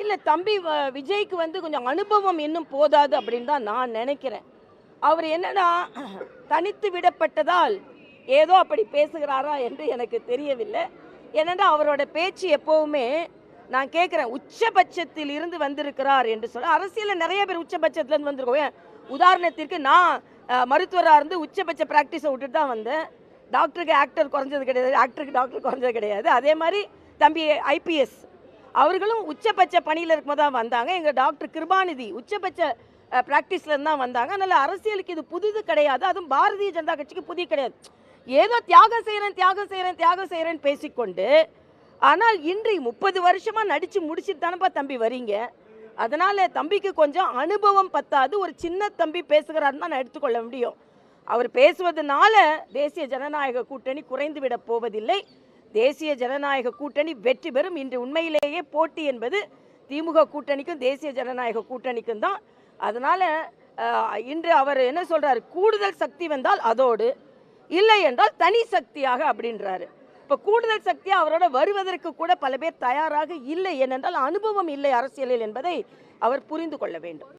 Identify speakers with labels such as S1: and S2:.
S1: இல்லை தம்பி விஜய்க்கு வந்து கொஞ்சம் அனுபவம் இன்னும் போதாது அப்படின்னு தான் நான் நினைக்கிறேன். அவர் என்னன்னா தனித்து விடப்பட்டதால் ஏதோ அப்படி பேசுகிறாரா என்று எனக்கு தெரியவில்லை. ஏனென்றால் அவரோட பேச்சு எப்போவுமே நான் கேட்குறேன், உச்சபட்சத்தில் இருந்து வந்திருக்கிறார் என்று சொல்ல. அரசியலில் நிறைய பேர் உச்சபட்சத்துலேருந்து வந்திருக்கோம். உதாரணத்திற்கு நான் மருத்துவராக இருந்து உச்சபட்ச ப்ராக்டிஸை விட்டுட்டு தான் வந்தேன். டாக்டருக்கு ஆக்டர் குறைஞ்சது கிடையாது, ஆக்டருக்கு டாக்டர் குறைஞ்சது கிடையாது. அதே மாதிரி தம்பி ஐபிஎஸ் அவர்களும் உச்சபட்ச பணியில் இருக்கும்போது தான் வந்தாங்க. எங்கள் டாக்டர் கிருபாநிதி உச்சபட்ச ப்ராக்டிஸ்லேருந்து தான் வந்தாங்க. அதனால் அரசியலுக்கு இது புதுது கிடையாது. அதுவும் பாரதிய ஜனதா கட்சிக்கு புதிய கிடையாது. ஏதோ தியாகம் செய்கிறேன் பேசிக்கொண்டு, ஆனால் இன்று 30 வருஷமாக நடித்து முடிச்சுட்டு தானப்பா தம்பி வரீங்க. அதனால் தம்பிக்கு கொஞ்சம் அனுபவம் பத்தாது. ஒரு சின்ன தம்பி பேசுகிறாருன்னு தான் நான் எடுத்துக்கொள்ள முடியும். அவர் பேசுவதனால தேசிய ஜனநாயக கூட்டணி குறைந்து விட போவதில்லை. தேசிய ஜனநாயக கூட்டணி வெற்றி பெறும். இன்று உண்மையிலேயே போட்டி என்பது திமுக கூட்டணிக்கும் தேசிய ஜனநாயக கூட்டணிக்கும் தான். அதனால் இன்று அவர் என்ன சொல்கிறார், கூடுதல் சக்தி வந்தால் அதோடு, இல்லை என்றால் தனி சக்தியாக அப்படின்றாரு. இப்போ கூடுதல் சக்தியாக அவரோட வருவதற்கு கூட பல பேர் தயாராக இல்லை. ஏனென்றால் அனுபவம் இல்லை அரசியலில் என்பதை அவர் புரிந்து கொள்ள வேண்டும்.